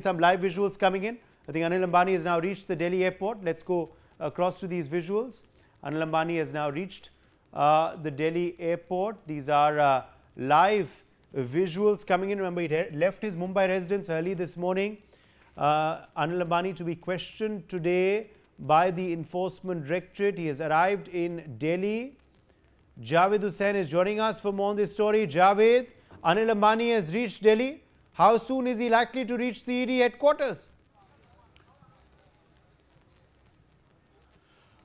Some live visuals coming in. I think Anil Ambani has now reached the Delhi airport. Let's go across to these visuals. Anil Ambani has now reached the Delhi airport. These are live visuals coming in. Remember, he left his Mumbai residence early this morning. Anil Ambani to be questioned today by the Enforcement Directorate. He has arrived in Delhi. Javed Hussain is joining us for more on this story. Javed, Anil Ambani has reached Delhi. How soon is he likely to reach the ED headquarters?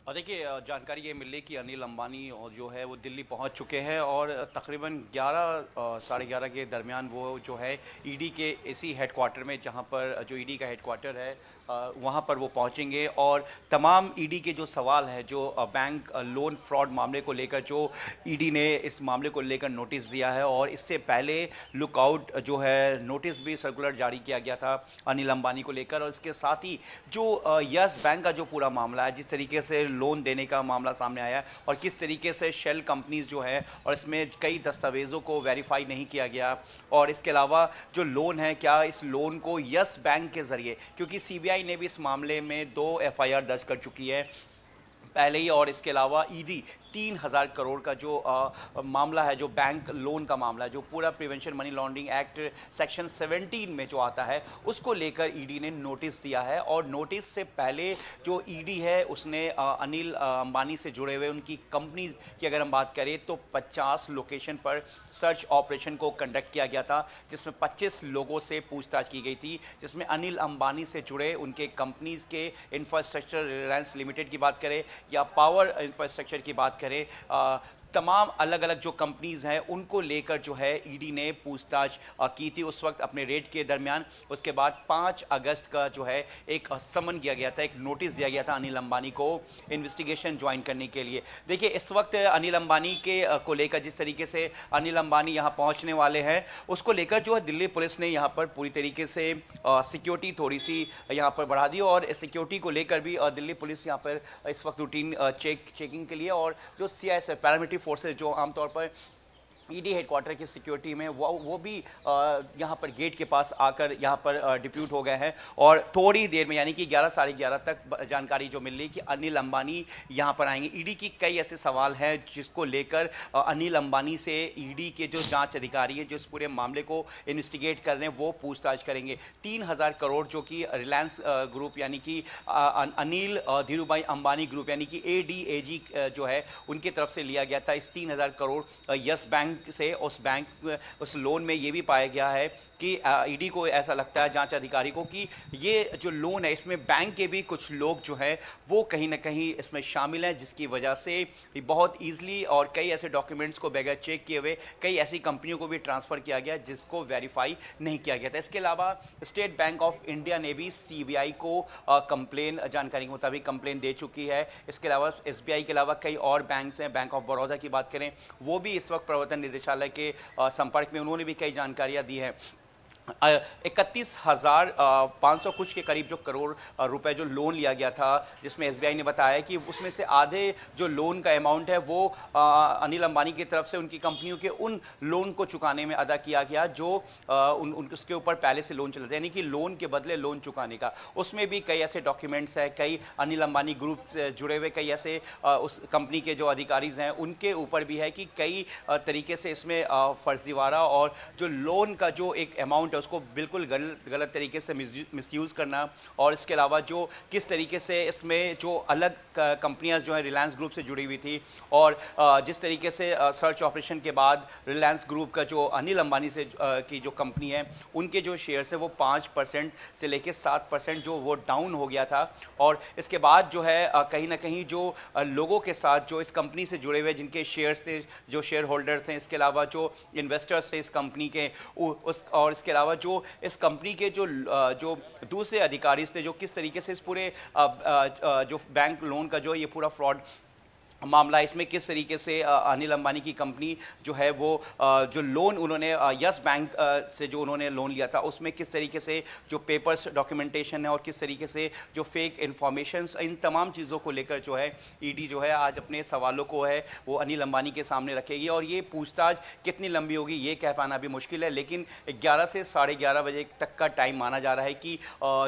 और देखिए जानकारी ये मिली कि अनिल अंबानी जो है वो दिल्ली पहुंच चुके हैं और तकरीबन 11 साढ़े 11 के दरमियान वो जो है ईडी के इसी हेडक्वार्टर में, जहां पर जो ईडी का हेडक्वार्टर है वहां पर वो पहुंचेंगे और तमाम ईडी के जो सवाल है, जो बैंक लोन फ्रॉड मामले को लेकर जो ईडी ने इस मामले को लेकर नोटिस दिया है, और इससे पहले लुकआउट जो है नोटिस भी सर्कुलर जारी किया गया था अनिल अंबानी को लेकर। और इसके साथ ही जो यस बैंक का जो पूरा मामला है, जिस तरीके से लोन देने का मामला सामने आया है और किस तरीके से शेल कंपनीज जो है और इसमें कई दस्तावेज़ों को वेरीफाई नहीं किया गया, और इसके अलावा जो लोन है, क्या इस लोन को यस बैंक के ज़रिए, क्योंकि सीबीआई ने भी इस मामले में 2 एफआईआर दर्ज कर चुकी है पहले ही, और इसके अलावा ईडी 3000 करोड़ का जो मामला है, जो बैंक लोन का मामला है, जो पूरा prevention money laundering act section 17 में जो आता है, उसको लेकर ईडी ने नोटिस दिया है। और नोटिस से पहले जो ईडी है उसने अनिल अंबानी से जुड़े हुए उनकी कंपनी की अगर हम बात करें तो 50 लोकेशन पर सर्च ऑपरेशन को कंडक्ट किया गया था, जिसमें 25 लोगों से पूछताछ की गई थी, जिसमें अनिल अंबानी से जुड़े उनके कंपनीज के इंफ्रास्ट्रक्चर, रिलायंस लिमिटेड की बात करें या पावर इंफ्रास्ट्रक्चर की बात करें, तमाम अलग अलग जो कंपनीज हैं उनको लेकर जो है ईडी ने पूछताछ की थी उस वक्त अपने रेड के दरमियान। उसके बाद 5 अगस्त का जो है एक समन किया गया था, एक नोटिस दिया गया था अनिल अंबानी को इन्वेस्टिगेशन ज्वाइन करने के लिए। देखिए इस वक्त अनिल अंबानी के को लेकर जिस तरीके से अनिल अंबानी यहाँ पहुँचने वाले हैं, उसको लेकर जो है दिल्ली पुलिस ने यहाँ पर पूरी तरीके से सिक्योरिटी थोड़ी सी यहाँ पर बढ़ा दी, और सिक्योरिटी को लेकर भी दिल्ली पुलिस यहाँ पर इस वक्त रूटीन चेकिंग के लिए, और जो सीआईएसएफ पैरामिलिट्री फोर्सेस जो आमतौर पर ईडी हेडक्वार्टर की सिक्योरिटी में वो भी यहाँ पर गेट के पास आकर यहाँ पर डिप्यूट हो गए हैं। और थोड़ी देर में यानी कि 11 साढ़े 11 तक जानकारी जो मिल रही कि अनिल अंबानी यहाँ पर आएंगे। ईडी की कई ऐसे सवाल हैं जिसको लेकर अनिल अंबानी से ईडी के जो जांच अधिकारी हैं जो इस पूरे मामले को इन्वेस्टिगेट कर रहे हैं वो पूछताछ करेंगे। 3000 करोड़ जो कि रिलायंस ग्रुप यानी कि अनिल धीरूभाई अंबानी ग्रुप यानी कि ADAG जो है उनकी तरफ से लिया गया था। इस 3000 करोड़ यस बैंक से उस लोन में ये भी पाया गया है कि ईडी को ऐसा लगता है, जांच अधिकारी को, कि ये जो लोन है इसमें बैंक के भी कुछ लोग जो है वो कहीं ना कहीं इसमें शामिल हैं, जिसकी वजह से बहुत ईजिली और कई ऐसे डॉक्यूमेंट्स को बगैर चेक किए हुए कई ऐसी कंपनियों को भी ट्रांसफ़र किया गया जिसको वेरीफाई नहीं किया गया था। इसके अलावा स्टेट बैंक ऑफ इंडिया ने भी सीबीआई को कंप्लेन, जानकारी के मुताबिक कंप्लेन दे चुकी है। इसके अलावा SBI के अलावा कई और बैंक्स हैं, बैंक ऑफ बड़ौदा की बात करें वो भी इस वक्त प्रवर्तन निदेशालय के संपर्क में, उन्होंने भी कई जानकारियां दी हैं। 31,500 कुछ के करीब जो करोड़ रुपए जो लोन लिया गया था, जिसमें SBI ने बताया कि उसमें से आधे जो लोन का अमाउंट है वो अनिल अंबानी की तरफ से उनकी कंपनियों के उन लोन को चुकाने में अदा किया गया जो उसके ऊपर पहले से लोन चलते, यानी कि लोन के बदले लोन चुकाने का। उसमें भी कई ऐसे डॉक्यूमेंट्स हैं, कई अनिल अंबानी ग्रुप से जुड़े हुए कई ऐसे उस कंपनी के जो अधिकारीज हैं उनके ऊपर भी है कि कई तरीके से इसमें फर्जीवाड़ा और जो लोन का जो एक अमाउंट उसको बिल्कुल गलत तरीके से मिसयूज़ करना, और इसके अलावा जो किस तरीके से इसमें जो अलग कंपनियां जो है रिलायंस ग्रुप से जुड़ी हुई थी, और जिस तरीके से सर्च ऑपरेशन के बाद रिलायंस ग्रुप का जो अनिल अंबानी से की जो कंपनी है उनके जो शेयर्स है वो 5% से लेकर 7% जो वो डाउन हो गया था। और इसके बाद जो है कहीं ना कहीं जो लोगों के साथ जो इस कंपनी से जुड़े हुए जिनके शेयर्स थे, जो शेयर होल्डर्स थे, इसके अलावा जो इन्वेस्टर्स थे इस कंपनी के और इसके अलावा जो इस कंपनी के जो दूसरे अधिकारी थे, जो किस तरीके से इस पूरे जो बैंक लोन का जो ये पूरा फ्रॉड मामला, इसमें किस तरीके से अनिल अंबानी की कंपनी जो है वो जो लोन उन्होंने यस बैंक से जो उन्होंने लोन लिया था उसमें किस तरीके से जो पेपर्स डॉक्यूमेंटेशन है और किस तरीके से जो फेक इन्फॉर्मेशंस, इन तमाम चीज़ों को लेकर जो है ईडी जो है आज अपने सवालों को है वो अनिल अंबानी के सामने रखेगी। और ये पूछताछ कितनी लंबी होगी ये कह पाना भी मुश्किल है, लेकिन 11 से 11:30 बजे तक का टाइम माना जा रहा है कि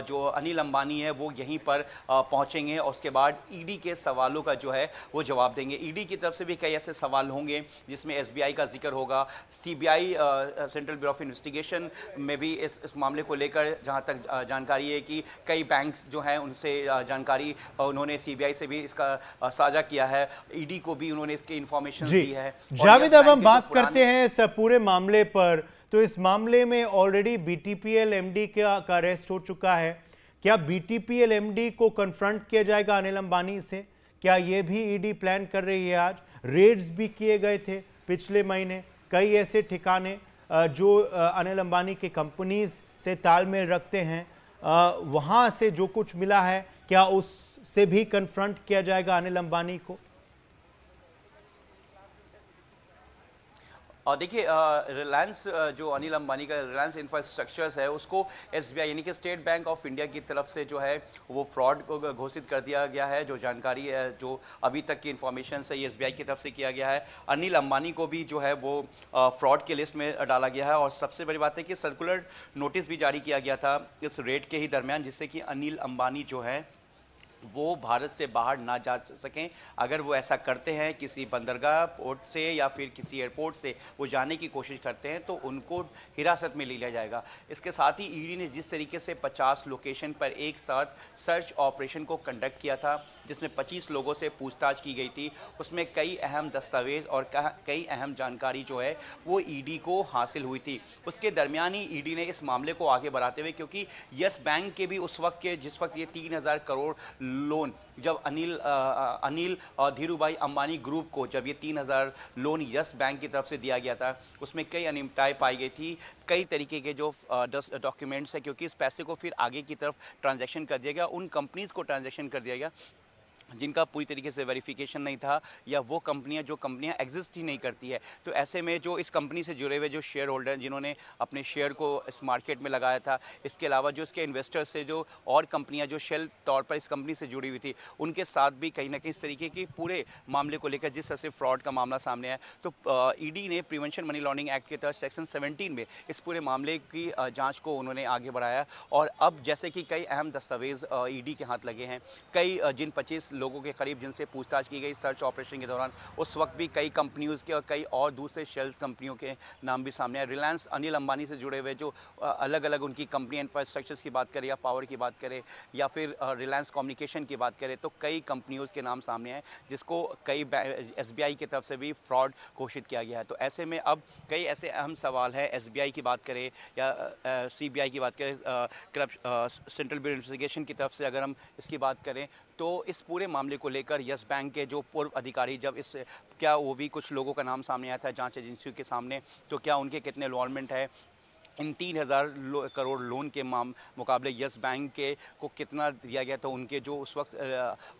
जो अनिल अंबानी है वो यहीं पर पहुँचेंगे और उसके बाद ईडी के सवालों का जो है वो जवाब देंगे। ईडी की तरफ से भी कई ऐसे सवाल होंगे जिसमें एसबीआई का जिक्र होगा, CBI central bureau of investigation में भी इस मामले को लेकर जहां तक जानकारी है कि कई बैंक्स जो हैं उनसे जानकारी उन्होंने सीबीआई से भी इसका साझा किया है, ईडी को भी उन्होंने इसकी इंफॉर्मेशन दी है। जावेद, अब हम बात करते हैं इस पूरे मामले पर। तो इस मामले में ऑलरेडी बीटीपीएल एमडी का अरेस्ट हो चुका है। क्या बीटीपीएल एमडी को कन्फ्रंट किया जाएगा अनिल अंबानी से? क्या ये भी ईडी प्लान कर रही है? आज रेड्स भी किए गए थे पिछले महीने कई ऐसे ठिकाने जो अनिल अंबानी के कंपनीज से तालमेल रखते हैं, वहां से जो कुछ मिला है क्या उससे भी कन्फ्रंट किया जाएगा अनिल अंबानी को? और देखिए रिलायंस जो अनिल अंबानी का रिलायंस इंफ्रास्ट्रक्चर्स है उसको एसबीआई यानी कि स्टेट बैंक ऑफ इंडिया की तरफ से जो है वो फ्रॉड को घोषित कर दिया गया है। जो जानकारी है जो अभी तक की इंफॉर्मेशन से एसबीआई की तरफ से किया गया है, अनिल अंबानी को भी जो है वो फ्रॉड के लिस्ट में डाला गया है। और सबसे बड़ी बात है कि सर्कुलर नोटिस भी जारी किया गया था इस रेड के ही दरमियान, जिससे कि अनिल अंबानी जो है वो भारत से बाहर ना जा सकें। अगर वो ऐसा करते हैं किसी बंदरगाह पोर्ट से या फिर किसी एयरपोर्ट से वो जाने की कोशिश करते हैं तो उनको हिरासत में ले लिया जाएगा। इसके साथ ही ईडी ने जिस तरीके से 50 लोकेशन पर एक साथ सर्च ऑपरेशन को कंडक्ट किया था जिसमें 25 लोगों से पूछताछ की गई थी, उसमें कई अहम दस्तावेज और कई अहम जानकारी जो है वो ईडी को हासिल हुई थी। उसके दरमियान ही ईडी ने इस मामले को आगे बढ़ाते हुए, क्योंकि यस बैंक के भी उस वक्त के जिस वक्त ये 3000 करोड़ लोन जब अनिल और धीरूभाई अंबानी ग्रुप को जब ये 3000 लोन यस बैंक की तरफ से दिया गया था उसमें कई अनियमितताएं पाई गई थी, कई तरीके के जो डॉक्यूमेंट्स है, क्योंकि इस पैसे को फिर आगे की तरफ ट्रांजैक्शन कर दिया गया, उन कंपनीज को ट्रांजैक्शन कर दिया गया जिनका पूरी तरीके से वेरिफिकेशन नहीं था या वो कंपनियां एग्जिस्ट ही नहीं करती है। तो ऐसे में जो इस कंपनी से जुड़े हुए जो शेयर होल्डर जिन्होंने अपने शेयर को इस मार्केट में लगाया था, इसके अलावा जो इसके इन्वेस्टर्स से जो और कंपनियां जो शेल तौर पर इस कंपनी से जुड़ी हुई थी उनके साथ भी कहीं ना कहीं इस तरीके की पूरे मामले को लेकर जिस तरह से फ्रॉड का मामला सामने आया, तो ईडी ने प्रिवेंशन मनी लॉन्ड्रिंग एक्ट के तहत सेक्शन 17 में इस पूरे मामले की जाँच को उन्होंने आगे बढ़ाया। और अब जैसे कि कई अहम दस्तावेज ईडी के हाथ लगे हैं, कई जिन 25 लोगों के करीब जिनसे पूछताछ की गई सर्च ऑपरेशन के दौरान, उस वक्त भी कई कंपनियों के और कई और दूसरे शेल्स कंपनियों के नाम भी सामने आए। रिलायंस अनिल अंबानी से जुड़े हुए जो अलग अलग उनकी कंपनी इंफ्रास्ट्रक्चर्स की बात करें या पावर की बात करें या फिर रिलायंस कम्युनिकेशन की बात करें, तो कई कंपनियों के नाम सामने आए जिसको कई एसबीआई की तरफ से भी फ्रॉड घोषित किया गया है। तो ऐसे में अब कई ऐसे अहम सवाल है, एसबीआई की बात करें या सीबीआई की बात करें, सेंट्रल ब्यूरो इन्वेस्टिगेशन की तरफ से अगर हम इसकी बात करें, तो इस पूरे मामले को लेकर यस बैंक के जो पूर्व अधिकारी जब इस क्या वो भी कुछ लोगों का नाम सामने आया था जांच एजेंसियों के सामने, तो क्या उनके कितने इन्वॉल्वमेंट है इन 3000 करोड़ लोन के मुकाबले यस बैंक के को कितना दिया गया, तो उनके जो उस वक्त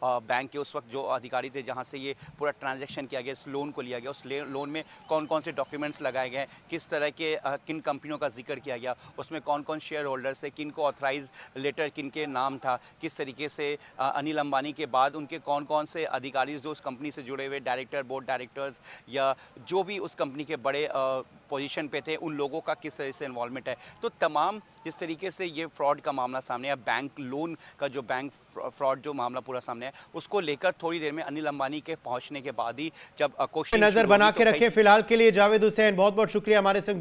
बैंक के उस वक्त जो अधिकारी थे जहां से ये पूरा ट्रांजैक्शन किया गया, इस लोन को लिया गया, उस लोन में कौन कौन से डॉक्यूमेंट्स लगाए गए, किस तरह के किन कंपनियों का जिक्र किया गया, उसमें कौन कौन शेयर होल्डर्स है, किन को ऑथराइज लेटर किन के नाम था, किस तरीके से अनिल अंबानी के बाद उनके कौन कौन से अधिकारी जो उस कंपनी से जुड़े हुए डायरेक्टर, बोर्ड डायरेक्टर्स या जो भी उस कंपनी के बड़े पोजीशन पे थे, उन लोगों का किस तरह से इन्वॉल्वमेंट है। तो तमाम जिस तरीके से ये फ्रॉड का मामला सामने आया, बैंक लोन का जो बैंक फ्रॉड जो मामला पूरा सामने आया, उसको लेकर थोड़ी देर में अनिल अंबानी के पहुंचने के बाद ही जब क्वेश्चन नजर बना के रखें। फिलहाल के लिए जावेद हुसैन बहुत बहुत शुक्रिया हमारे संग